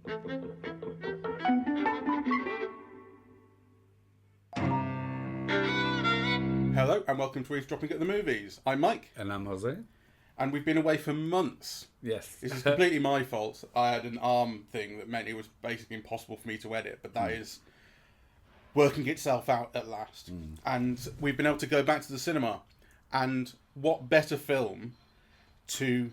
Hello and welcome to Eavesdropping at the Movies. I'm Mike. And I'm José. And we've been away for months. Yes. This is completely my fault. I had an arm thing that meant it was basically impossible for me to edit, but that is working itself out at last. And we've been able to go back to the cinema. And what better film to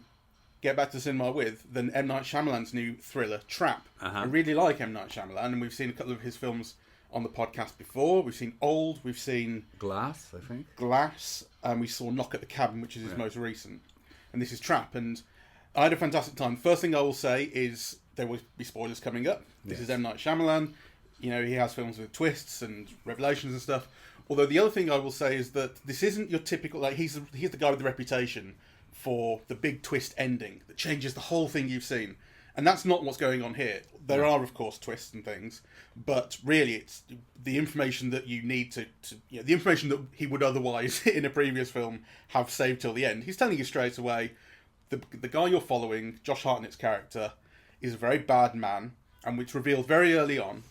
get back to the cinema with than M. Night Shyamalan's new thriller, Trap. I really like M. Night Shyamalan, and we've seen a couple of his films on the podcast before. We've seen Old, we've seen Glass, I think. Glass, and we saw Knock at the Cabin, which is his most recent. And this is Trap, and I had a fantastic time. First thing I will say is there will be spoilers coming up. This is M. Night Shyamalan. You know, he has films with twists and revelations and stuff. Although the other thing I will say is that this isn't your typical, like, he's the guy with the reputation for the big twist ending that changes the whole thing you've seen. And that's not what's going on here. There are, of course, twists and things, but really it's the information that you need to the information that he would otherwise, in a previous film, have saved till the end. He's telling you straight away, the guy you're following, Josh Hartnett's character, is a very bad man, and it's revealed very early on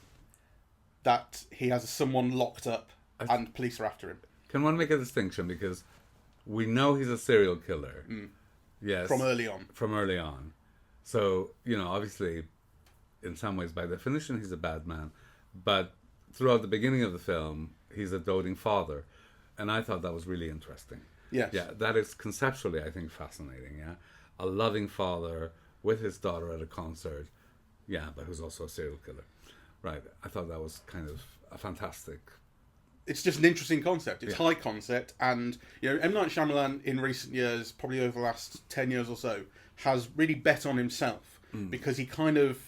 that he has someone locked up and police are after him. Can one make a distinction? Because we know he's a serial killer. Yes. From early on. From early on. So, you know, obviously, in some ways, by definition, he's a bad man. But throughout the beginning of the film, he's a doting father. And I thought that was really interesting. Yes. Yeah, that is conceptually, I think, fascinating, yeah? A loving father with his daughter at a concert, yeah, but who's also a serial killer. Right. I thought that was kind of a fantastic... It's just an interesting concept. It's high concept, and you know, M. Night Shyamalan in recent years, probably over the last 10 years or so, has really bet on himself because he kind of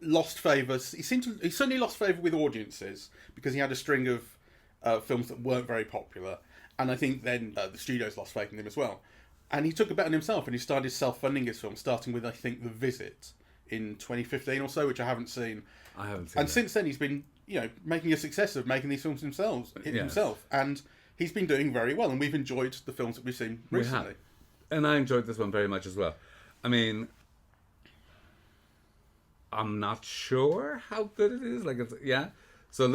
lost favour. He certainly lost favour with audiences because he had a string of films that weren't very popular, and I think then the studios lost faith in him as well. And he took a bet on himself, and he started self-funding his films, starting with, I think, The Visit in 2015 or so, which I haven't seen. I haven't seen And that. Since then, he's been, you know, making a success of making these films himself, and he's been doing very well, and we've enjoyed the films that we've seen recently. We have. And I enjoyed this one very much as well. I mean, I'm not sure how good it is. Like, So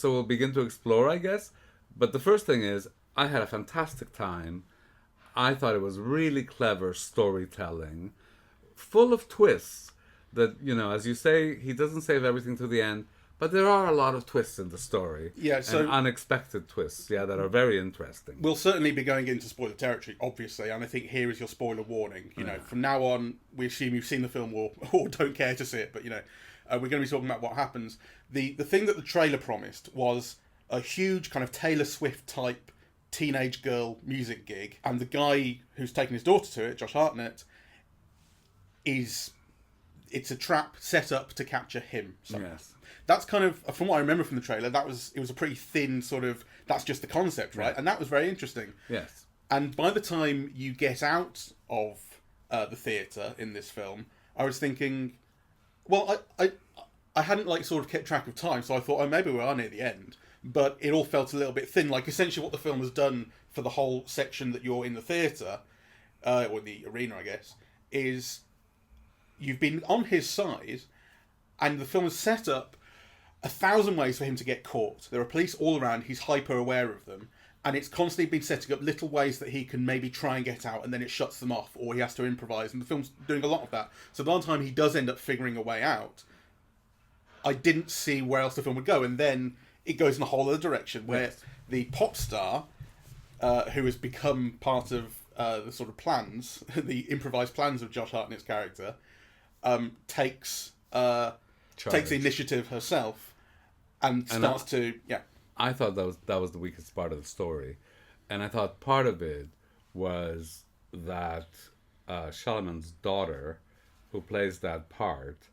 we'll begin to explore, I guess. But the first thing is, I had a fantastic time. I thought it was really clever storytelling, full of twists that, you know, as you say, he doesn't save everything to the end, but there are a lot of twists in the story. Yeah, so... and unexpected twists, that are very interesting. We'll certainly be going into spoiler territory, obviously, and I think here is your spoiler warning. You know, from now on, we assume you've seen the film or don't care to see it, but, you know, we're going to be talking about what happens. The thing that the trailer promised was a huge kind of Taylor Swift-type teenage girl music gig, and the guy who's taken his daughter to it, Josh Hartnett, it's a trap set up to capture him. Yes. That's kind of, from what I remember from the trailer, it was a pretty thin sort of, that's just the concept, right? And that was very interesting. Yes. And by the time you get out of the theatre in this film, I was thinking, well, I hadn't like sort of kept track of time, so I thought, oh, maybe we are near the end. But it all felt a little bit thin. Like, essentially what the film has done for the whole section that you're in the theatre, or the arena, I guess, is you've been on his side, and the film is set up 1,000 ways for him to get caught. There are police all around, he's hyper aware of them, and it's constantly been setting up little ways that he can maybe try and get out, and then it shuts them off, or he has to improvise, and the film's doing a lot of that. So by the time he does end up figuring a way out, I didn't see where else the film would go, and then it goes in a whole other direction, where the pop star, who has become part of the sort of plans, the improvised plans of Josh Hartnett's character, takes the initiative herself and starts to I thought that was the weakest part of the story, and I thought part of it was that Shyalaman's daughter, who plays that part,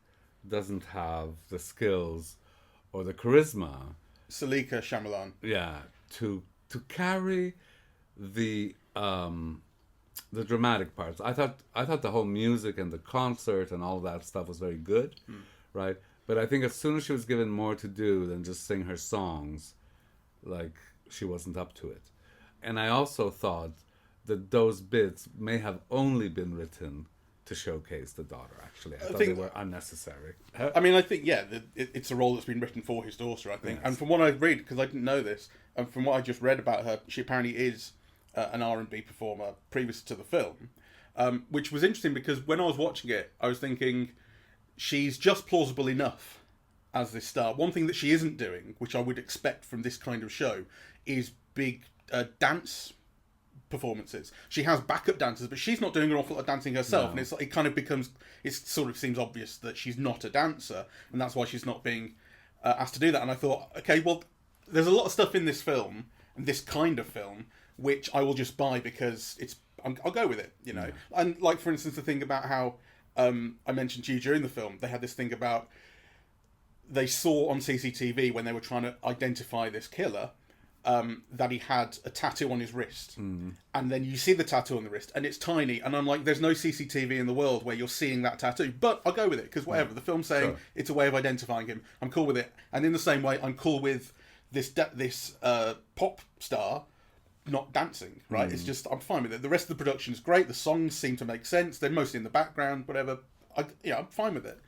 doesn't have the skills or the charisma, Saleka Night Shyamalan, to carry the dramatic parts. I thought the whole music and the concert and all that stuff was very good, right? But I think as soon as she was given more to do than just sing her songs, like, she wasn't up to it. And I also thought that those bits may have only been written to showcase the daughter. Actually, I thought they were unnecessary. I mean, I think it's a role that's been written for his daughter. I think, and from what I read, because I didn't know this, and from what I just read about her, she apparently is an R&B performer previous to the film, which was interesting because when I was watching it, I was thinking she's just plausible enough as this star. One thing that she isn't doing, which I would expect from this kind of show, is big dance performances. She has backup dancers, but she's not doing an awful lot of dancing herself, and it kind of becomes, it sort of seems obvious that she's not a dancer, and that's why she's not being asked to do that. And I thought, okay, well, there's a lot of stuff in this film, and this kind of film, which I will just buy because I'll go with it, you know. And like, for instance, the thing about how I mentioned to you during the film, they had this thing about they saw on CCTV when they were trying to identify this killer, that he had a tattoo on his wrist. And then you see the tattoo on the wrist, and it's tiny. And I'm like, there's no CCTV in the world where you're seeing that tattoo. But I'll go with it, because whatever. The film's saying it's a way of identifying him. I'm cool with it. And in the same way, I'm cool with this pop star not dancing, right? It's just, I'm fine with it. The rest of the production is great. The songs seem to make sense. They're mostly in the background, whatever. I'm fine with it.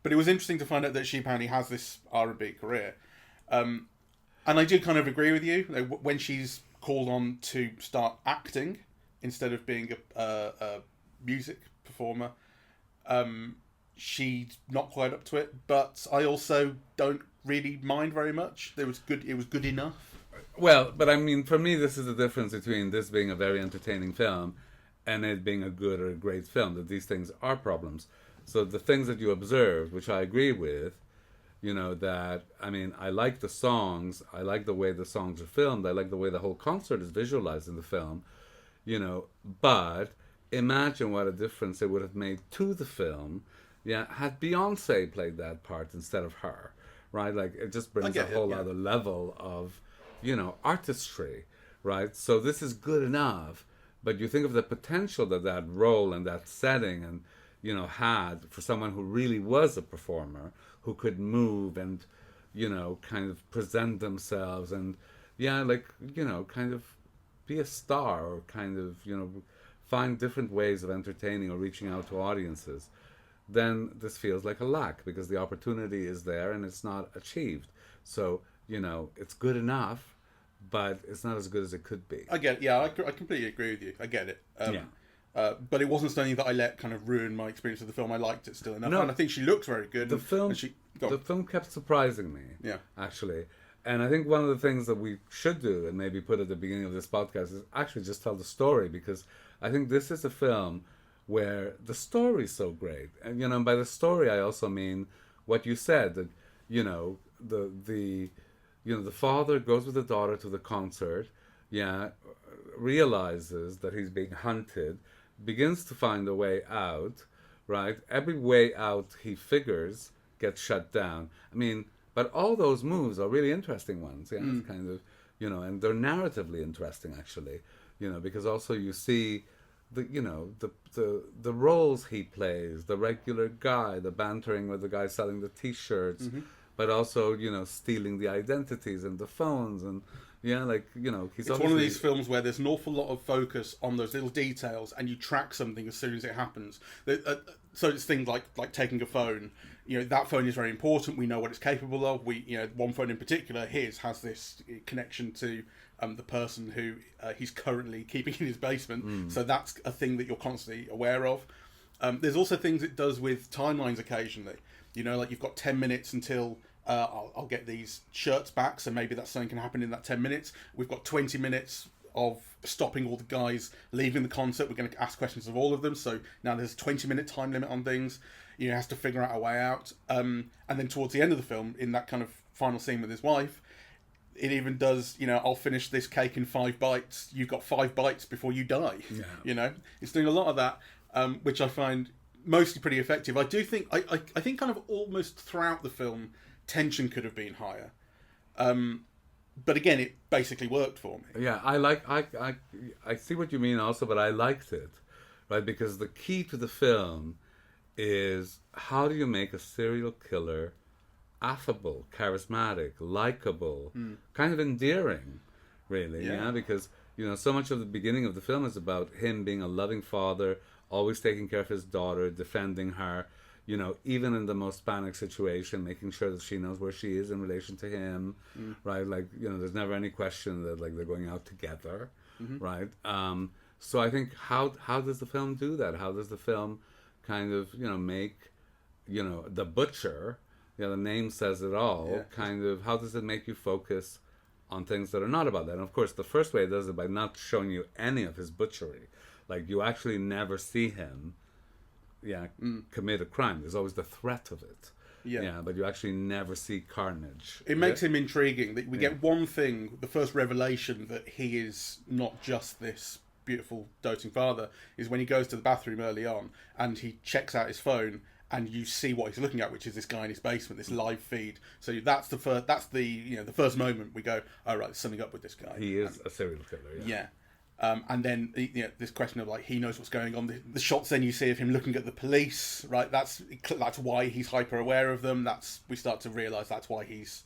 But it was interesting to find out that she apparently has this R&B career. And I do kind of agree with you. When she's called on to start acting instead of being a music performer, she's not quite up to it. But I also don't really mind very much. It was good enough. Well, but I mean, for me, this is the difference between this being a very entertaining film and it being a good or a great film, that these things are problems. So the things that you observed, which I agree with, you know, that, I mean, I like the songs, I like the way the songs are filmed, I like the way the whole concert is visualized in the film, you know, but imagine what a difference it would have made to the film, had Beyonce played that part instead of her, right? Like, it just brings a whole other level of, you know, artistry, right? So this is good enough, but you think of the potential that role and that setting and, you know, had for someone who really was a performer, who could move and, you know, kind of present themselves and, like, you know, kind of be a star or kind of, you know, find different ways of entertaining or reaching out to audiences, then this feels like a lack because the opportunity is there and it's not achieved. So, you know, it's good enough, but it's not as good as it could be. I get it. Yeah, I completely agree with you. I get it. But it wasn't something that I let kind of ruin my experience of the film. I liked it still enough. No, and I think she looks very good. The film kept surprising me, actually. And I think one of the things that we should do, and maybe put at the beginning of this podcast, is actually just tell the story, because I think this is a film where the story is so great. And, you know, by the story, I also mean what you said, that, you know, the father goes with the daughter to the concert, realizes that he's being hunted, begins to find a way out, right? Every way out he figures gets shut down. I mean, but all those moves are really interesting ones, It's kind of, you know, and they're narratively interesting, actually, you know, because also you see the roles he plays, the regular guy, the bantering with the guy selling the T-shirts, but also, you know, stealing the identities and the phones and, like, you know, it's one of these films where there's an awful lot of focus on those little details, and you track something as soon as it happens. So it's things like taking a phone. You know, that phone is very important. We know what it's capable of. One phone in particular, his, has this connection to the person who he's currently keeping in his basement. So that's a thing that you're constantly aware of. There's also things it does with timelines occasionally. You know, like you've got 10 minutes until I'll get these shirts back, so maybe that's something can happen in that 10 minutes. We've got 20 minutes of stopping all the guys leaving the concert. We're going to ask questions of all of them, so now there's a 20-minute time limit on things. He has to figure out a way out. And then towards the end of the film, in that kind of final scene with his wife, it even does, you know, I'll finish this cake in 5 bites. You've got 5 bites before you die. You know, it's doing a lot of that, which I find mostly pretty effective. I do think, I think kind of almost throughout the film, tension could have been higher. But again, it basically worked for me. Yeah, I see what you mean also, but I liked it, right? Because the key to the film is, how do you make a serial killer affable, charismatic, likable, kind of endearing, really, Because, you know, so much of the beginning of the film is about him being a loving father, always taking care of his daughter, defending her, you know, even in the most panic situation, making sure that she knows where she is in relation to him, right? Like, you know, there's never any question that, like, they're going out together, right? So I think, how does the film do that? How does the film kind of, you know, make, you know, the butcher, you know, the name says it all, kind of, how does it make you focus on things that are not about that? And of course, the first way it does it by not showing you any of his butchery. Like, you actually never see him commit a crime. There's always the threat of it. But you actually never see carnage. It makes him intriguing. That we get one thing, the first revelation that he is not just this beautiful doting father, is when he goes to the bathroom early on and he checks out his phone, and you see what he's looking at, which is this guy in his basement, this live feed. So that's the first. That's the, you know, the first moment we go, oh right, there's something up with this guy. He is a serial killer. And then, you know, this question of, like, he knows what's going on. The shots then you see of him looking at the police, right? That's why he's hyper aware of them. We start to realise that's why he's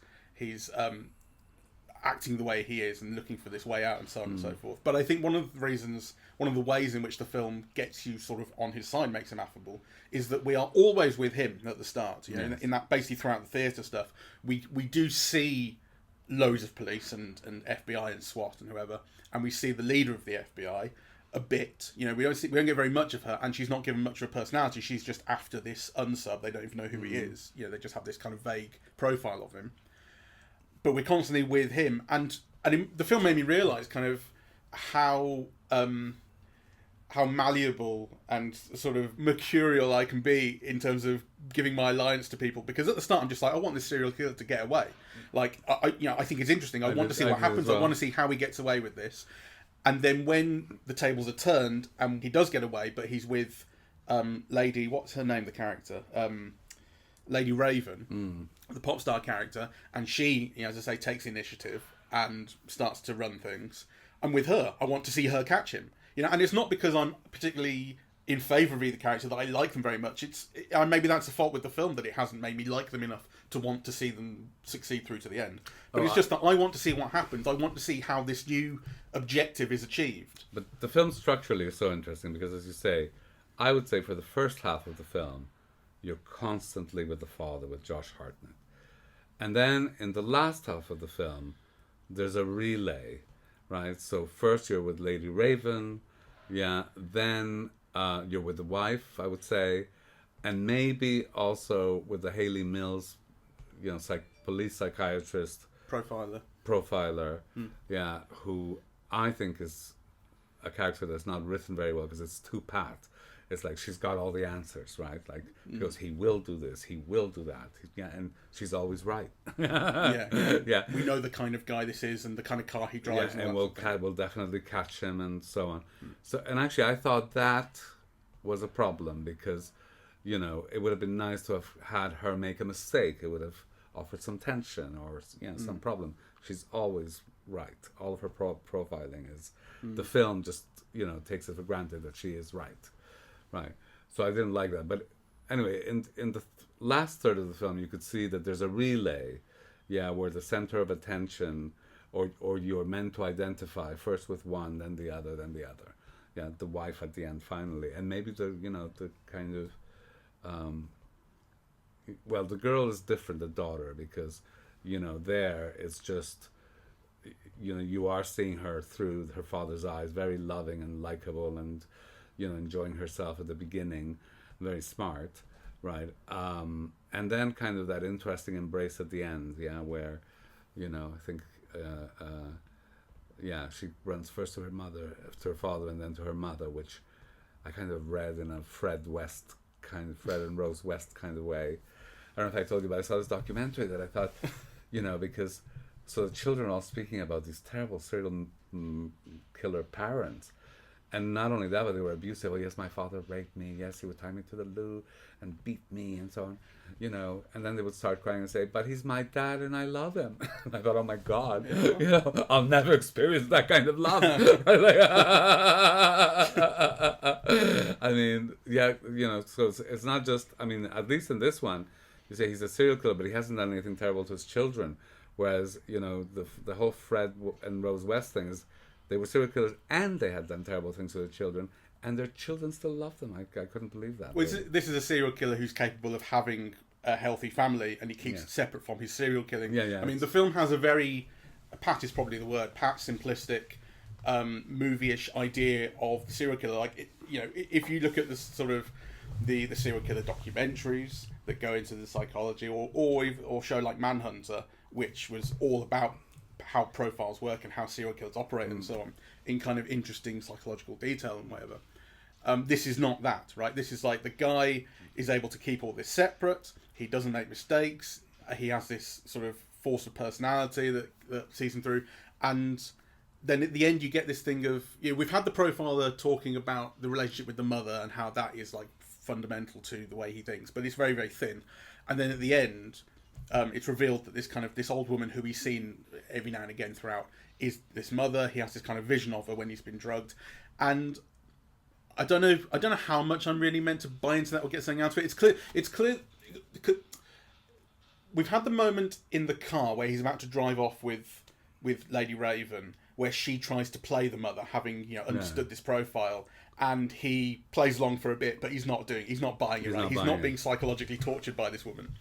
acting the way he is and looking for this way out and so on and so forth. But I think one of the ways in which the film gets you sort of on his side, makes him affable, is that we are always with him at the start. You know, in that, basically throughout the theatre stuff, we do see loads of police and FBI and SWAT and whoever, and we see the leader of the FBI a bit. You know, we don't get very much of her, and she's not given much of her personality. She's just after this unsub. They don't even know who he is. You know, they just have this kind of vague profile of him. But we're constantly with him, and the film made me realise kind of how malleable and sort of mercurial I can be in terms of giving my alliance to people. Because at the start I'm just like, I want this serial killer to get away. Like, I think it's interesting. I want to see what happens. I want to see how he gets away with this. And then when the tables are turned and he does get away, but he's with Lady, what's her name? The character. Lady Raven, the pop star character, and she, you know, as I say, takes initiative and starts to run things. And with her, I want to see her catch him. You know, and it's not because I'm particularly in favour of either character that I like them very much. Maybe that's the fault with the film, that it hasn't made me like them enough to want to see them succeed through to the end. But it's just that I want to see what happens. I want to see how this new objective is achieved. But the film structurally is so interesting because, as you say, I would say for the first half of the film, you're constantly with the father, with Josh Hartnett. And then in the last half of the film, there's a relay, right? So first you're with Lady Raven, then you're with the wife, I would say, and maybe also with the Hayley Mills, you know, police psychiatrist, profiler, who I think is a character that's not written very well because it's too pat. It's like she's got all the answers, right? Like, because he will do this, he will do that, and she's always right. We know the kind of guy this is and the kind of car he drives, and we'll definitely catch him and so on. So, and actually, I thought that was a problem because, you know, it would have been nice to have had her make a mistake. It would have offered some tension or some problem. She's always right. All of her profiling is the film just, you know, takes it for granted that she is right. Right, so I didn't like that. But anyway, in the last third of the film, you could see that there's a relay, where the center of attention, or you're meant to identify first with one, then the other, then the other. The wife at the end finally, and maybe the kind of, the girl is different, the daughter, because there it's just, you are seeing her through her father's eyes, very loving and likable and, enjoying herself at the beginning, very smart, right? And then kind of that interesting embrace at the end, where, I think, she runs first to her mother, to her father, and then to her mother, which I kind of read in a Fred and Rose West kind of way. I don't know if I told you, but I saw this documentary that I thought, because so the children are all speaking about these terrible serial killer parents. And not only that, but they were abusive. Oh, yes, my father raped me. Yes, he would tie me to the loo and beat me and so on. And then they would start crying and say, but he's my dad and I love him. And I thought, oh my God, I'll never experience that kind of love. I mean, so it's not just, at least in this one, you say he's a serial killer, but he hasn't done anything terrible to his children. Whereas, the whole Fred and Rose West thing is, they were serial killers and they had done terrible things to their children, and their children still love them. I couldn't believe that. Well, this is a serial killer who's capable of having a healthy family, and he keeps it separate from his serial killing. Yeah. I mean, the film has a very pat is probably the word, pat, simplistic, movie-ish idea of the serial killer. Like, if you look at the sort of the serial killer documentaries that go into the psychology, or show like Manhunter, which was all about how profiles work and how serial killers operate and so on, in kind of interesting psychological detail and whatever. This is not that, right? This is like the guy is able to keep all this separate. He doesn't make mistakes. He has this sort of force of personality that sees him through. And then at the end, you get this thing of, we've had the profiler talking about the relationship with the mother and how that is like fundamental to the way he thinks, but it's very, very thin. And then at the end, it's revealed that this old woman who he's seen every now and again throughout is this mother. He has this kind of vision of her when he's been drugged, and I don't know how much I'm really meant to buy into that or get something out of it. It's clear. We've had the moment in the car where he's about to drive off with Lady Raven, where she tries to play the mother, having understood this profile, and he plays along for a bit, but he's not buying it. He's not being psychologically tortured by this woman.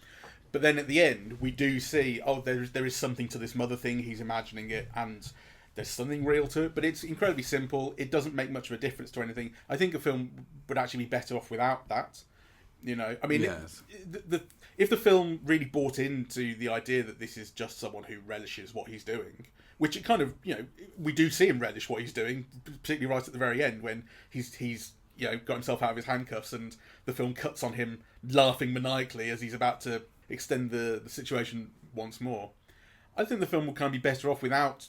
But then at the end, we do see, there is something to this mother thing. He's imagining it, and there's something real to it. But it's incredibly simple. It doesn't make much of a difference to anything. I think a film would actually be better off without that. I mean, yes. If the film really bought into the idea that this is just someone who relishes what he's doing, which it kind of, we do see him relish what he's doing, particularly right at the very end when he's got himself out of his handcuffs, and the film cuts on him laughing maniacally as he's about to extend the situation once more. I think the film would kind of be better off without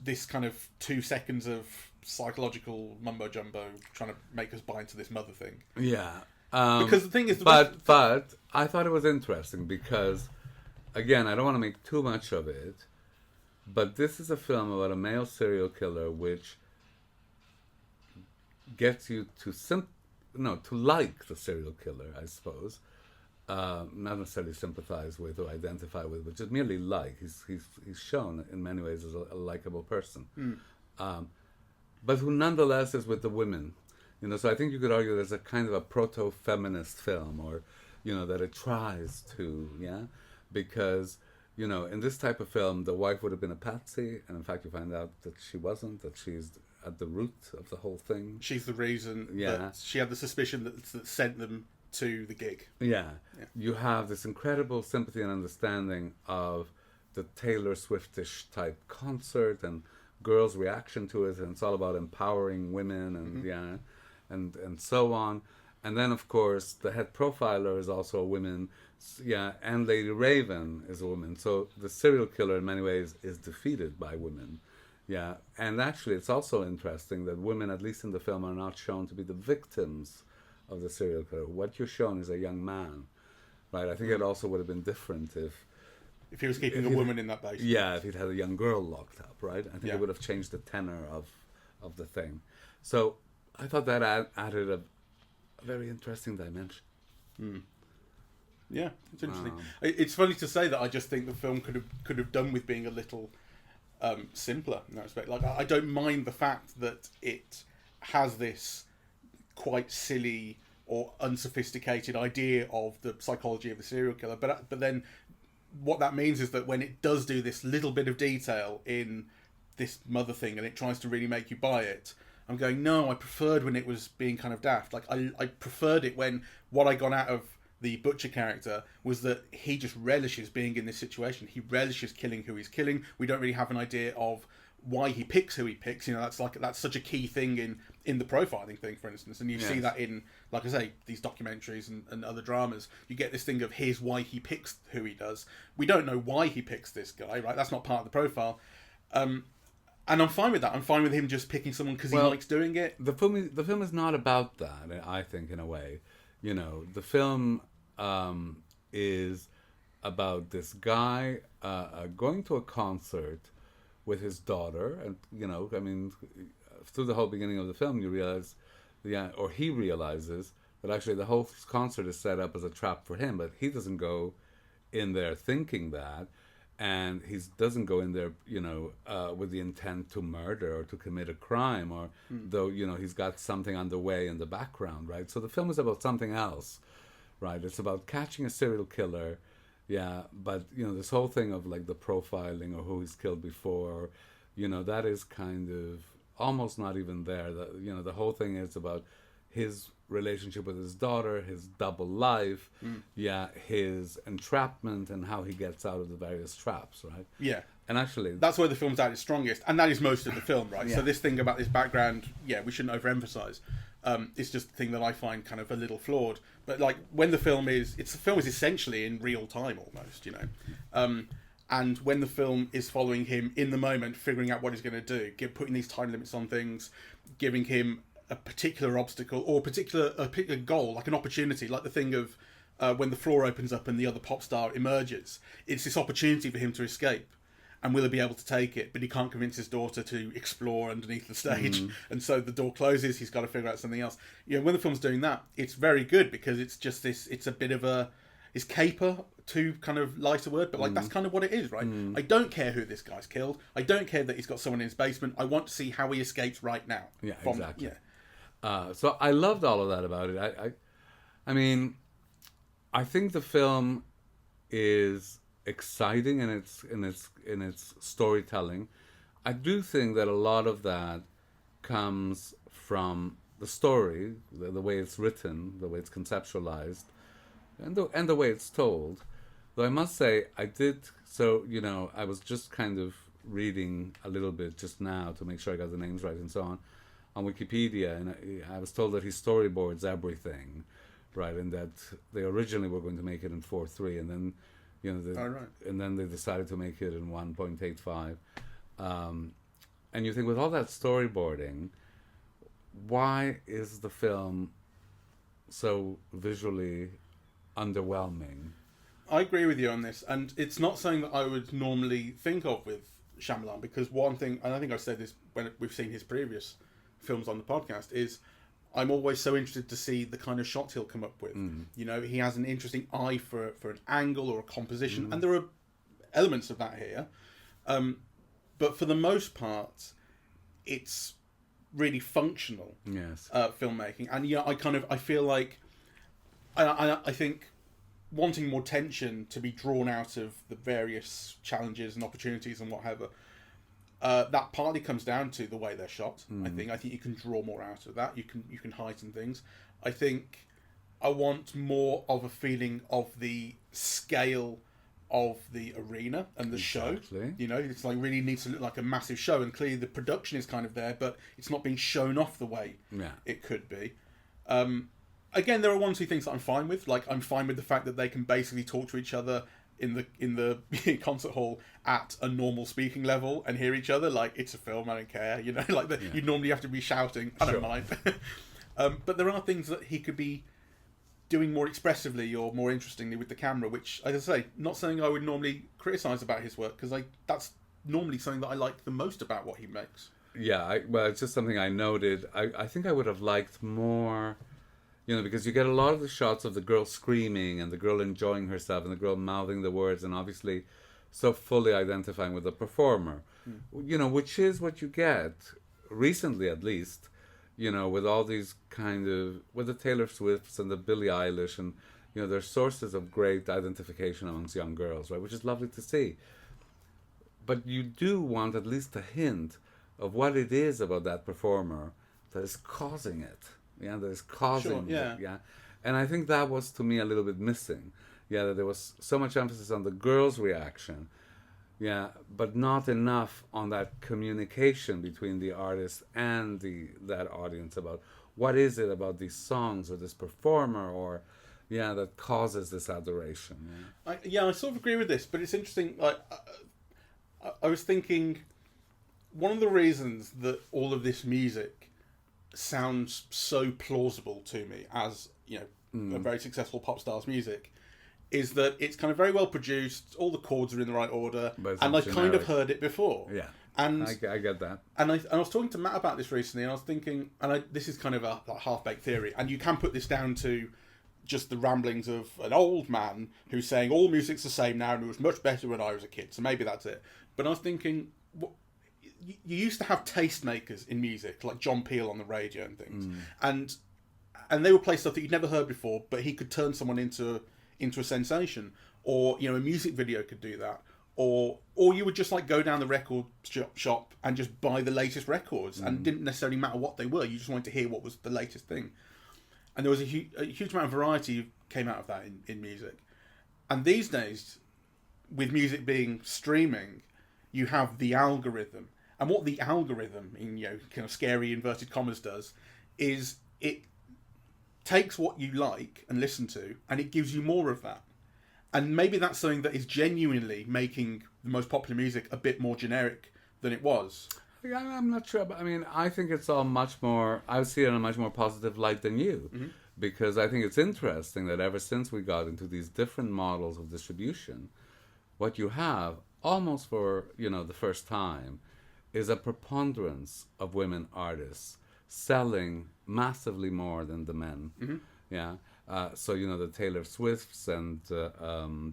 this kind of 2 seconds of psychological mumbo jumbo trying to make us buy into this mother thing. Yeah. Because the thing is, but I thought it was interesting because, again, I don't want to make too much of it, but this is a film about a male serial killer which gets you to like the serial killer, I suppose. Not necessarily sympathize with or identify with, but just merely like. He's shown in many ways as a likable person, but who nonetheless is with the women. So I think you could argue there's a kind of a proto-feminist film, or that it tries to, because in this type of film the wife would have been a patsy, and in fact you find out that she wasn't, that she's at the root of the whole thing. She's the reason that she had the suspicion that sent them to the gig. Yeah. You have this incredible sympathy and understanding of the Taylor Swiftish type concert and girls' reaction to it, and it's all about empowering women and and so on. And then of course the head profiler is also a woman, and Lady Raven is a woman. So the serial killer in many ways is defeated by women. Yeah. And actually it's also interesting that women, at least in the film, are not shown to be the victims of the serial killer. What you're shown is a young man, right? I think it also would have been different if he was keeping a woman in that basement. Yeah, if he'd had a young girl locked up, right? I think it would have changed the tenor of the thing. So I thought that added a very interesting dimension. Yeah, it's interesting. It's funny to say that I just think the film could have done with being a little simpler in that respect. Like, I don't mind the fact that it has this quite silly or unsophisticated idea of the psychology of the serial killer, but then what that means is that when it does do this little bit of detail in this mother thing and it tries to really make you buy it, I'm going, no, I preferred when it was being kind of daft. Like, I preferred it when what I got out of the butcher character was that he just relishes being in this situation. He relishes killing who he's killing. We don't really have an idea of why he picks who he picks. That's such a key thing in the profiling thing, for instance. And you see that in, like I say, these documentaries and other dramas. You get this thing of here's why he picks who he does. We don't know why he picks this guy, right? That's not part of the profile. And I'm fine with that. I'm fine with him just picking someone because he likes doing it. The film is not about that, I think, in a way. The film is about this guy going to a concert with his daughter, and through the whole beginning of the film, you realize, he realizes that actually the whole concert is set up as a trap for him, but he doesn't go in there thinking that. and he doesn't go in there, with the intent to murder or to commit a crime, or though he's got something underway in the background, right? So the film is about something else, right? It's about catching a serial killer, yeah. But this whole thing of like the profiling or who he's killed before, that is kind of almost not even there. The whole thing is about his relationship with his daughter, his double life, his entrapment, and how he gets out of the various traps, right? Yeah. And actually, that's where the film's at its strongest, and that is most of the film, right? Yeah. So this thing about this background, we shouldn't overemphasize. It's just the thing that I find kind of a little flawed. But like when the film is essentially in real time almost, and when the film is following him in the moment, figuring out what he's going to do, putting these time limits on things, giving him a particular obstacle or a particular goal, like an opportunity, like the thing of when the floor opens up and the other pop star emerges. It's this opportunity for him to escape, and will he be able to take it? But he can't convince his daughter to explore underneath the stage, and so the door closes. He's got to figure out something else. When the film's doing that, it's very good because it's just this. It's a bit of it's caper, too kind of light a word, but like that's kind of what it is, right? I don't care who this guy's killed. I don't care that he's got someone in his basement. I want to see how he escapes right now. Yeah, exactly. So I loved all of that about it. I mean, I think the film is exciting in its storytelling. I do think that a lot of that comes from the story, the way it's written, the way it's conceptualized, and the way it's told. Though I must say, I was just kind of reading a little bit just now to make sure I got the names right and so on Wikipedia, and I was told that he storyboards everything, right, and that they originally were going to make it in 4:3, and then and then they decided to make it in 1.85, and you think, with all that storyboarding, why is the film so visually underwhelming? I agree with you on this, and it's not something that I would normally think of with Shyamalan, because one thing, and I think I've said this when we've seen his previous films on the podcast, is I'm always so interested to see the kind of shots he'll come up with. He has an interesting eye for an angle or a composition, and there are elements of that here. But for the most part, it's really functional filmmaking. And I feel like, I think wanting more tension to be drawn out of the various challenges and opportunities and whatever, that partly comes down to the way they're shot. I think you can draw more out of that. You can heighten things. I think I want more of a feeling of the scale of the arena and the show. It's like really needs to look like a massive show, and clearly the production is kind of there, but it's not being shown off the way it could be. Again, there are 1 or 2 things that I'm fine with. Like, I'm fine with the fact that they can basically talk to each other in the concert hall at a normal speaking level and hear each other. Like, it's a film, I don't care. You normally have to be shouting. I don't mind. But there are things that he could be doing more expressively or more interestingly with the camera, which, as I say, not something I would normally criticise about his work, because that's normally something that I like the most about what he makes. Yeah, it's just something I noted. I think I would have liked more, because you get a lot of the shots of the girl screaming and the girl enjoying herself and the girl mouthing the words and obviously so fully identifying with the performer, which is what you get recently, at least, with all these with the Taylor Swifts and the Billie Eilish, and they're sources of great identification amongst young girls, right, which is lovely to see. But you do want at least a hint of what it is about that performer that is causing it. That is causing it. And I think that was, to me, a little bit missing. That there was so much emphasis on the girl's reaction, but not enough on that communication between the artist and that audience about what is it about these songs or this performer or that causes this adoration. I sort of agree with this, but it's interesting. Like, I was thinking, one of the reasons that all of this music sounds so plausible to me as a very successful pop star's music is that it's kind of very well produced, all the chords are in the right order, and I've kind of heard it before. And I get that. And I was talking to Matt about this recently, and I was thinking, this is kind of a half-baked theory, and you can put this down to just the ramblings of an old man who's saying all music's the same now and it was much better when I was a kid. So maybe that's it. But I was thinking, you used to have tastemakers in music, like John Peel on the radio and things, and they would play stuff that you'd never heard before, but he could turn someone into a sensation, or a music video could do that, or you would just like go down the record shop and just buy the latest records, and it didn't necessarily matter what they were. You just wanted to hear what was the latest thing, and there was a huge amount of variety came out of that in music. And these days, with music being streaming, you have the algorithm. And what the algorithm, in kind of scary inverted commas, does is it takes what you like and listen to, and it gives you more of that. And maybe that's something that is genuinely making the most popular music a bit more generic than it was. Yeah, I'm not sure, but I mean, I think it's all much more. I see it in a much more positive light than you, because I think it's interesting that ever since we got into these different models of distribution, what you have almost for the first time is a preponderance of women artists selling massively more than the men. Yeah. So, the Taylor Swifts and the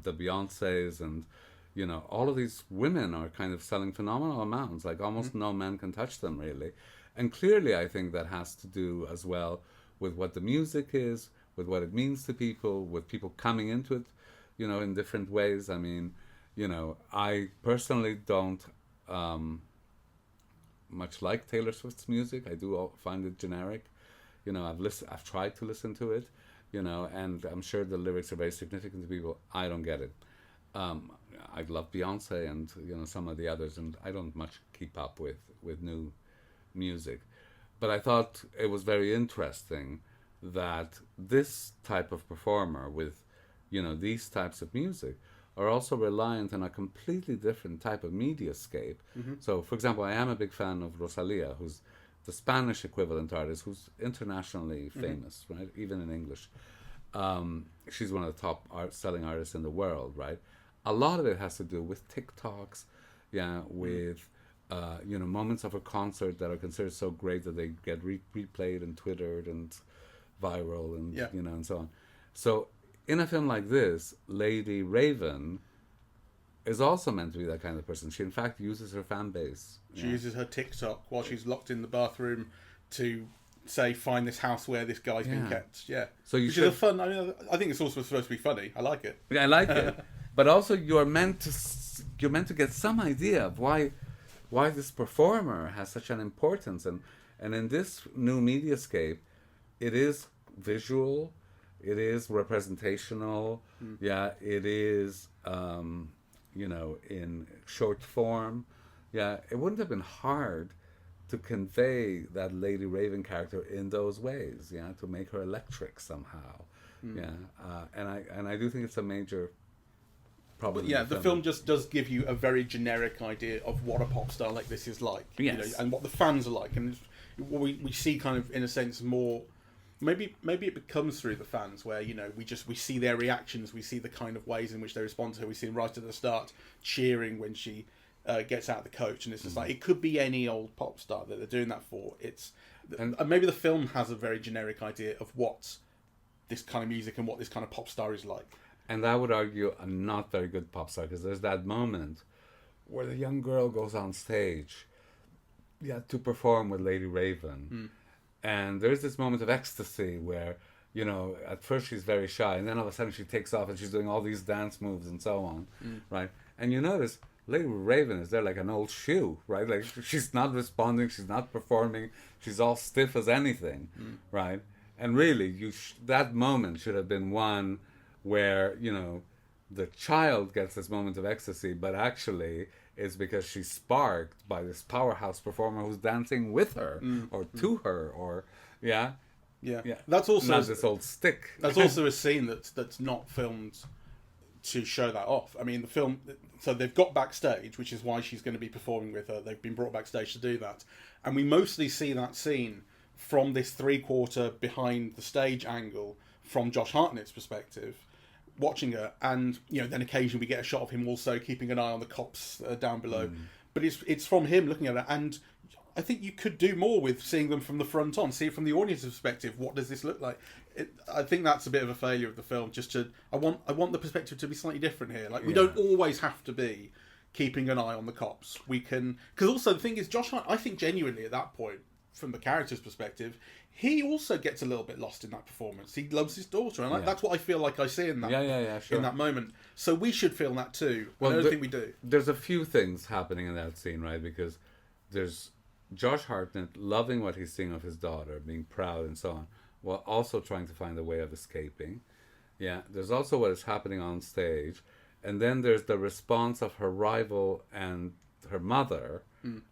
Beyoncés and, all of these women are kind of selling phenomenal amounts. Like almost no men can touch them, really. And clearly, I think that has to do as well with what the music is, with what it means to people, with people coming into it, in different ways. I mean, I personally don't much like Taylor Swift's music. I do find it generic. I've tried to listen to it, and I'm sure the lyrics are very significant to people. I don't get it. I love Beyonce and some of the others, and I don't much keep up with new music. But I thought it was very interesting that this type of performer with these types of music are also reliant on a completely different type of mediascape. So, for example, I am a big fan of Rosalía, who's the Spanish equivalent artist, who's internationally famous, right? Even in English. She's one of the top selling artists in the world, right? A lot of it has to do with TikToks, with moments of a concert that are considered so great that they get replayed and twittered and viral and and so on. So in a film like this, Lady Raven is also meant to be that kind of person. She in fact uses her fan base. She uses her TikTok while she's locked in the bathroom to say, find this house where this guy's been kept. Yeah. So which is a fun. I mean, I think it's also supposed to be funny. I like it. Yeah, I like it. But also, you're meant to get some idea of why this performer has such an importance, and in this new mediascape, it is visual, it is representational, it is in short form. It wouldn't have been hard to convey that Lady Raven character in those ways, to make her electric somehow. And I do think it's a major problem. The film just does give you a very generic idea of what a pop star like this is like, and what the fans are like, and we see kind of in a sense more. Maybe it becomes through the fans where we see their reactions, we see the kind of ways in which they respond to her. We see them right at the start cheering when she gets out of the coach, and it's just like it could be any old pop star that they're doing that for. And maybe the film has a very generic idea of what this kind of music and what this kind of pop star is like. And I would argue a not very good pop star, because there's that moment where the young girl goes on stage, to perform with Lady Raven. And there's this moment of ecstasy where, at first she's very shy, and then all of a sudden she takes off and she's doing all these dance moves and so on, right? And you notice Lady Raven is there like an old shoe, right? Like she's not responding, she's not performing, she's all stiff as anything, right? And really, that moment should have been one where, the child gets this moment of ecstasy, but actually it's because she's sparked by this powerhouse performer who's dancing with her or to her, or That's also not this old stick. That's also a scene that's not filmed to show that off. I mean, the film. So they've got backstage, which is why she's going to be performing with her. They've been brought backstage to do that, and we mostly see that scene from this 3/4 behind the stage angle from Josh Hartnett's perspective, watching her, and then occasionally we get a shot of him also keeping an eye on the cops down below. But it's from him looking at her, and I think you could do more with seeing them from the front on, see it from the audience's perspective. What does this look like? I think that's a bit of a failure of the film. I want the perspective to be slightly different here. Like we don't always have to be keeping an eye on the cops. We can, because also the thing is, Josh Hart, I think genuinely at that point, from the character's perspective, he also gets a little bit lost in that performance. He loves his daughter, and that's what I feel like I see in that sure. in that moment. So we should feel that too. Well, I don't think we do. There's a few things happening in that scene, right? Because there's Josh Hartnett loving what he's seeing of his daughter, being proud and so on, while also trying to find a way of escaping. Yeah, there's also what is happening on stage, and then there's the response of her rival and her mother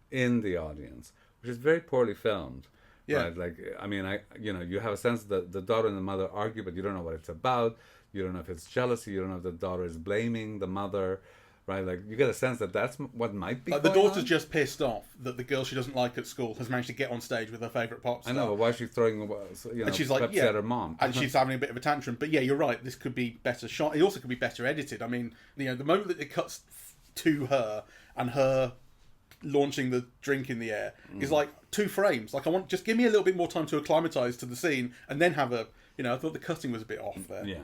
in the audience, which is very poorly filmed. Yeah. Right? Like, I mean, you have a sense that the daughter and the mother argue, but you don't know what it's about. You don't know if it's jealousy. You don't know if the daughter is blaming the mother. Right, like you get a sense that that's what might be. The daughter's just pissed off that the girl she doesn't like at school has managed to get on stage with her favourite pop star. I know, but why is she throwing, and she's like, at her mom, and she's having a bit of a tantrum. But yeah, you're right. This could be better shot. It also could be better edited. I mean, the moment that it cuts to her and her launching the drink in the air is like 2 frames. Like just give me a little bit more time to acclimatise to the scene and then have a. I thought the cutting was a bit off there. Yeah.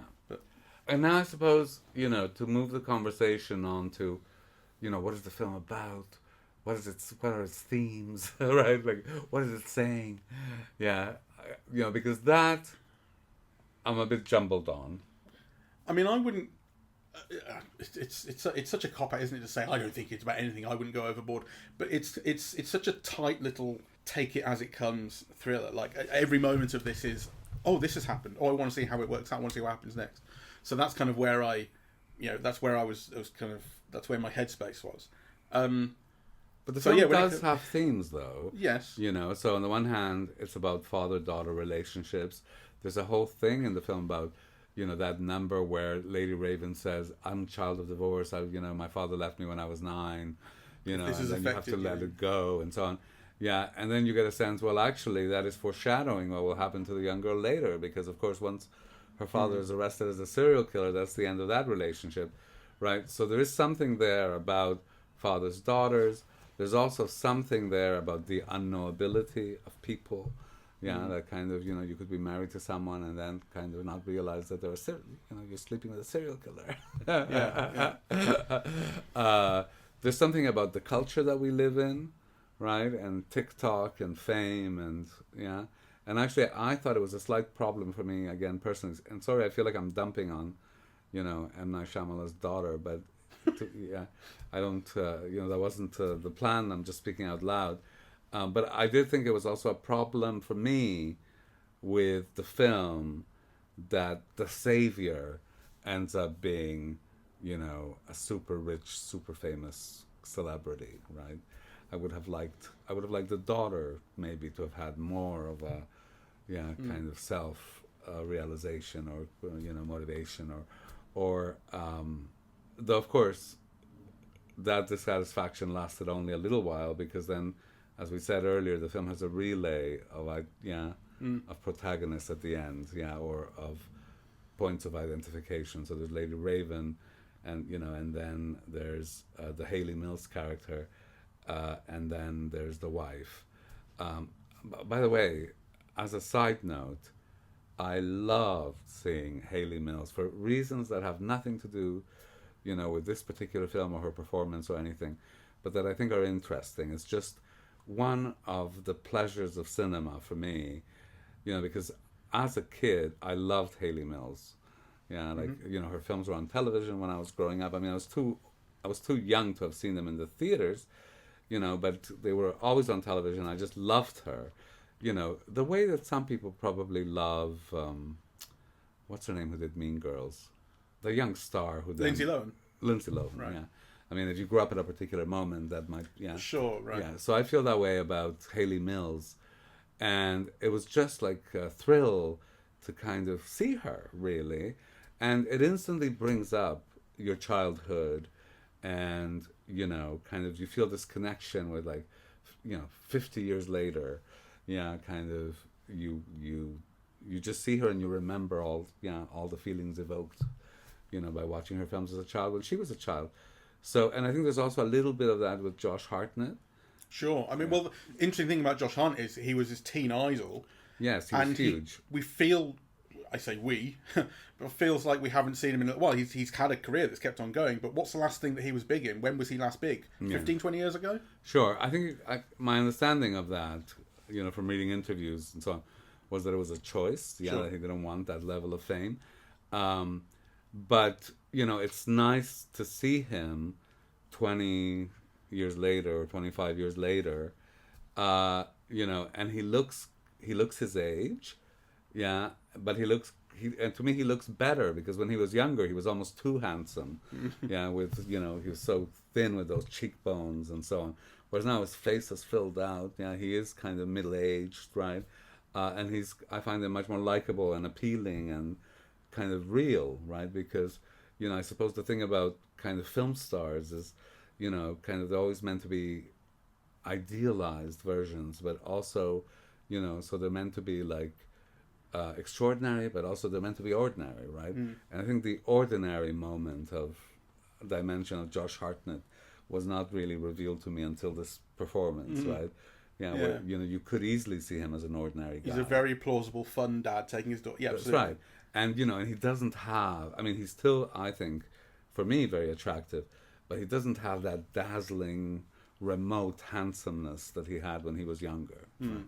And now I suppose, to move the conversation on to, what is the film about? What are its themes? Right? Like, what is it saying? Yeah. Because that, I'm a bit jumbled on. I mean, I wouldn't, it's such a cop-out, isn't it, to say, I don't think it's about anything, I wouldn't go overboard. But it's such a tight little take it as it comes thriller. Like, every moment of this is, oh, this has happened. Oh, I want to see how it works out. I want to see what happens next. So that's kind of where that's where I was kind of, that's where my headspace was. But the film does have themes, though. Yes. So on the one hand, it's about father-daughter relationships. There's a whole thing in the film about, that number where Lady Raven says, I'm a child of divorce. My father left me when I was 9, and then you have to let it go, and so on. Yeah, and then you get a sense, well, actually, that is foreshadowing what will happen to the young girl later, because, of course, once her father is arrested as a serial killer, that's the end of that relationship, right? So there is something there about fathers, daughters. There's also something there about the unknowability of people. Yeah, that kind of, you could be married to someone and then kind of not realize that you're sleeping with a serial killer. There's something about the culture that we live in, right? And TikTok and fame and, And actually, I thought it was a slight problem for me, again, personally. And sorry, I feel like I'm dumping on, M. Night Shyamalan's daughter. But, I don't, that wasn't the plan. I'm just speaking out loud. But I did think it was also a problem for me with the film that the savior ends up being, a super rich, super famous celebrity, right? I would have liked the daughter maybe to have had more of a, kind of self realization or motivation or though of course that dissatisfaction lasted only a little while, because then, as we said earlier, the film has a relay of of protagonists at the end, or of points of identification. So there's Lady Raven, and and then there's the Hayley Mills character. And then there's the wife. By the way, as a side note, I loved seeing Hayley Mills for reasons that have nothing to do, with this particular film or her performance or anything, but that I think are interesting. It's just one of the pleasures of cinema for me, because as a kid, I loved Hayley Mills. Her films were on television when I was growing up. I mean, I was too young to have seen them in the theaters, but they were always on television. I just loved her. The way that some people probably love, what's her name who did Mean Girls? The young star who did... Lindsay Lohan, right. Yeah. I mean, if you grew up at a particular moment, that might, Sure, right. Yeah, so I feel that way about Hayley Mills. And it was just like a thrill to kind of see her, really. And it instantly brings up your childhood and, kind of you feel this connection with 50 years later, kind of you just see her and you remember all the feelings evoked, by watching her films as a child when she was a child. So, and I think there's also a little bit of that with Josh Hartnett. Sure. I mean, well, the interesting thing about Josh Hartnett is he was his teen idol. Yes, he was huge. We feel, I say we, but feels like we haven't seen him in. Well, he's had a career that's kept on going. But what's the last thing that he was big in? When was he last big? 15, 20 years ago? Sure. I think my understanding of that, from reading interviews and so on, was that it was a choice. Yeah, Sure. that he didn't want that level of fame. But it's nice to see him 20 years later or 25 years later, and he looks his age, yeah, but and to me he looks better, because when he was younger he was almost too handsome, yeah, with he was so thin with those cheekbones and so on, whereas now his face is filled out, yeah, he is kind of middle-aged, right, and I find him much more likable and appealing and kind of real, right, because I suppose the thing about kind of film stars is kind of they're always meant to be idealized versions, but also so they're meant to be like extraordinary, but also they're meant to be ordinary, right? And I think the ordinary dimension of Josh Hartnett was not really revealed to me until this performance, right? Yeah, where you could easily see him as an ordinary guy. He's a very plausible, fun dad taking his daughter. Yeah, That's absolutely. right. And and he doesn't have, he's still, I think, for me, very attractive, but he doesn't have that dazzling, remote handsomeness that he had when he was younger. Right?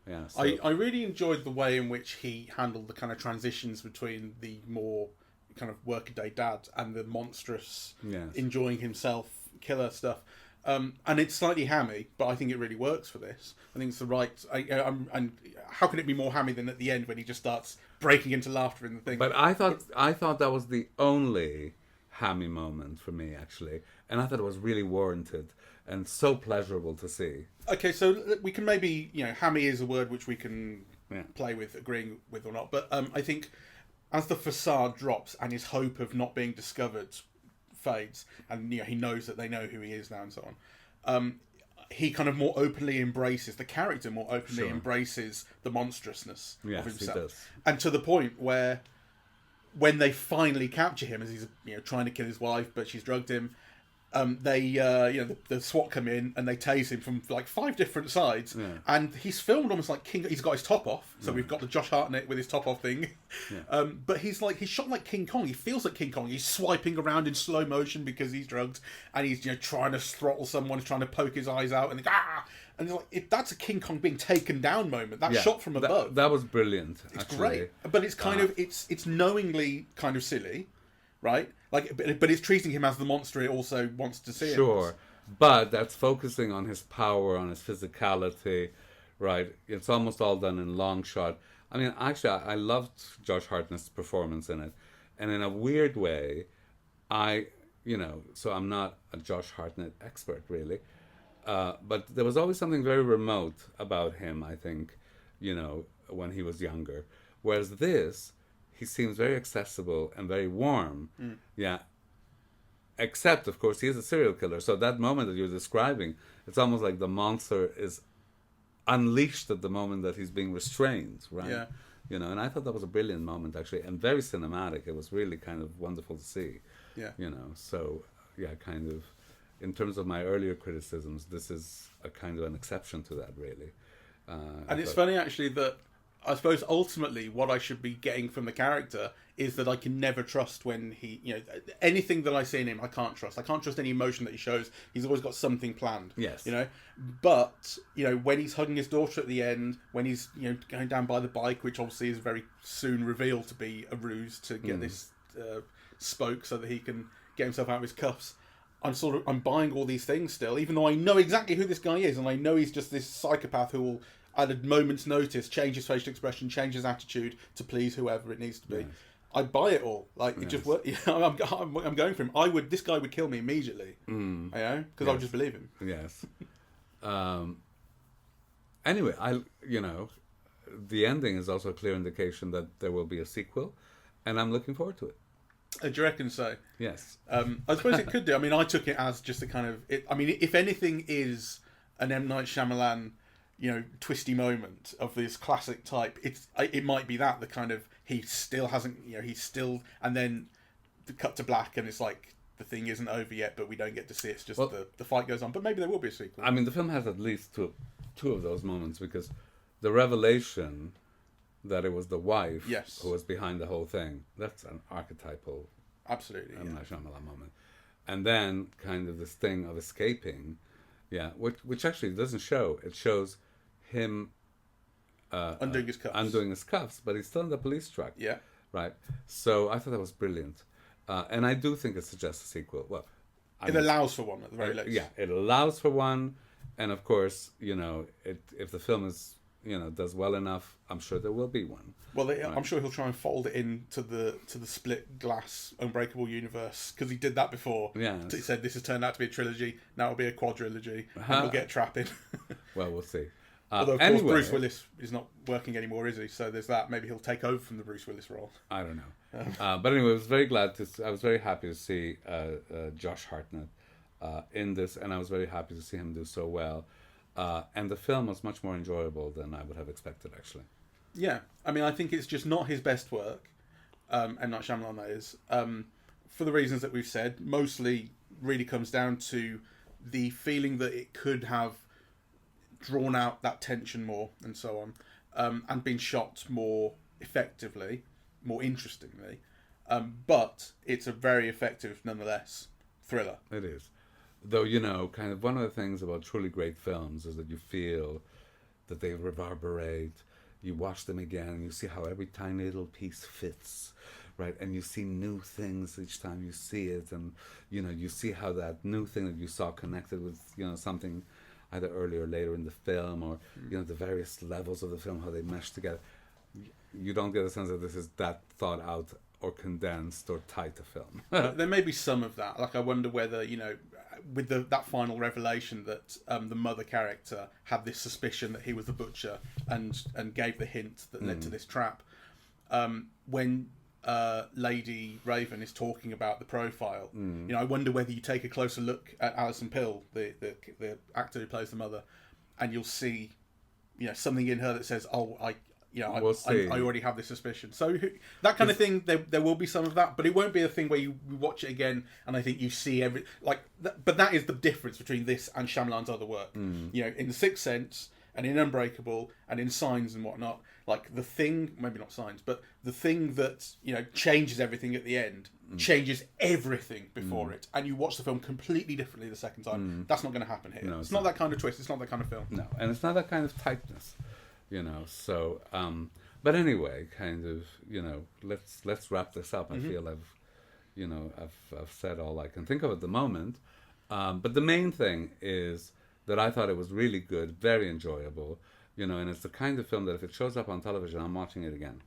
Yeah, so. I really enjoyed the way in which he handled the kind of transitions between the more kind of workaday dad and the monstrous, enjoying himself, killer stuff. And it's slightly hammy, but I think it really works for this. I think it's the right. And how can it be more hammy than at the end when he just starts breaking into laughter in the thing? But I thought that was the only hammy moment for me, actually, and I thought it was really warranted and so pleasurable to see. Okay, so we can maybe, hammy is a word which we can play with, agreeing with or not. But I think as the facade drops and his hope of not being discovered fades, and he knows that they know who he is now and so on, he kind of more openly embraces, the character more openly embraces the monstrousness of himself. He does. And to the point where when they finally capture him as he's trying to kill his wife, but she's drugged him, the SWAT come in and they tase him from like 5 different sides, and he's filmed almost like King. He's got his top off, so we've got the Josh Hartnett with his top off thing. But he's shot like King Kong. He feels like King Kong. He's swiping around in slow motion because he's drugged, and he's trying to throttle someone, trying to poke his eyes out, and and it's like that's a King Kong being taken down moment. That shot from above. That was brilliant. It's actually. great, but it's kind of it's knowingly kind of silly, right? But it's treating him as the monster it also wants to see. Sure, but that's focusing on his power, on his physicality, right? It's almost all done in long shot. Actually, I loved Josh Hartnett's performance in it, and in a weird way, so I'm not a Josh Hartnett expert really, but there was always something very remote about him. I think, when he was younger, whereas this. He seems very accessible and very warm. Yeah. Except, of course, he is a serial killer. So that moment that you're describing, it's almost like the monster is unleashed at the moment that he's being restrained, right? Yeah. And I thought that was a brilliant moment, actually, and very cinematic. It was really kind of wonderful to see. Yeah. So, kind of, in terms of my earlier criticisms, this is a kind of an exception to that, really. And it's funny, actually, that I suppose ultimately what I should be getting from the character is that I can never trust when he, anything that I see in him, I can't trust. I can't trust any emotion that he shows. He's always got something planned. Yes. But, when he's hugging his daughter at the end, when he's, going down by the bike, which obviously is very soon revealed to be a ruse to get this spoke so that he can get himself out of his cuffs. I'm buying all these things still, even though I know exactly who this guy is, and I know he's just this psychopath who will, at a moment's notice, change his facial expression, change his attitude to please whoever it needs to be. Yes. I buy it all. It just works. I'm going for him. This guy would kill me immediately. Because I would just believe him. Yes. Anyway, the ending is also a clear indication that there will be a sequel, and I'm looking forward to it. Do you reckon so? Yes. I suppose it could do. I took it as just a kind of. If anything is an M. Night Shyamalan, twisty moment of this classic type, it might be that the kind of he still hasn't, and then the cut to black, and it's like the thing isn't over yet, but we don't get to see it. It's just the fight goes on. But maybe there will be a sequel. The film has at least two of those moments, because the revelation, that it was the wife Yes. who was behind the whole thing. That's an archetypal Absolutely. M. Night Shyamalan moment. And then kind of this thing of escaping, which actually doesn't show. It shows him Undoing his cuffs. undoing his cuffs, but he's still in the police truck. Yeah. Right. So I thought that was brilliant. And I do think it suggests a sequel. Well, It allows for one at the very least. yeah, it allows for one. And of course, if the film is, does well enough, I'm sure there will be one. Well, I'm sure he'll try and fold it into the split glass Unbreakable universe, because he did that before. Yeah. He said this has turned out to be a trilogy. Now it'll be a quadrilogy, and we'll get trapping. Well, we'll see. Although of course Bruce Willis is not working anymore, is he? So there's that. Maybe he'll take over from the Bruce Willis role. I don't know. But anyway, I was very happy to see Josh Hartnett in this, and I was very happy to see him do so well. And the film was much more enjoyable than I would have expected, actually. Yeah, I mean, I think it's just not his best work, and Night Shyamalan, that is, for the reasons that we've said. Mostly, really comes down to the feeling that it could have drawn out that tension more, and so on, and been shot more effectively, more interestingly. But it's a very effective, nonetheless, thriller. It is. Though, kind of one of the things about truly great films is that you feel that they reverberate. You watch them again and you see how every tiny little piece fits, right? And you see new things each time you see it. And, you see how that new thing that you saw connected with, something either earlier or later in the film, or, the various levels of the film, how they mesh together. You don't get a sense that this is that thought out or condensed or tight a film. There may be some of that. Like, I wonder whether, with that final revelation that the mother character had this suspicion that he was the butcher, and gave the hint that led to this trap. When Lady Raven is talking about the profile, I wonder whether you take a closer look at Alison Pill, the actor who plays the mother, and you'll see, something in her that says, "Oh, I already have this suspicion." So that kind of thing, there will be some of that, but it won't be a thing where you watch it again and I think you see but that is the difference between this and Shyamalan's other work. In The Sixth Sense and in Unbreakable and in Signs and whatnot, like the thing, maybe not Signs, but the thing that changes everything at the end changes everything before it, and you watch the film completely differently the second time. That's not going to happen here. No, it's not that kind of twist. It's not that kind of film. No, and it's not that kind of tightness. So but anyway, kind of, let's wrap this up. I feel I've said all I can think of at the moment, but the main thing is that I thought it was really good, very enjoyable, and it's the kind of film that if it shows up on television, I'm watching it again.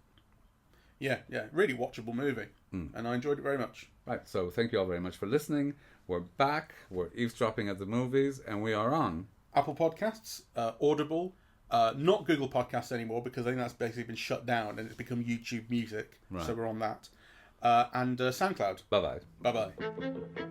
Yeah, really watchable movie, and I enjoyed it very much. Right, so thank you all very much for listening. We're back, we're eavesdropping at the movies, and we are on Apple Podcasts, Audible, not Google Podcasts anymore, because I think that's basically been shut down and it's become YouTube Music. Right. So we're on that. And SoundCloud. Bye-bye. Bye-bye.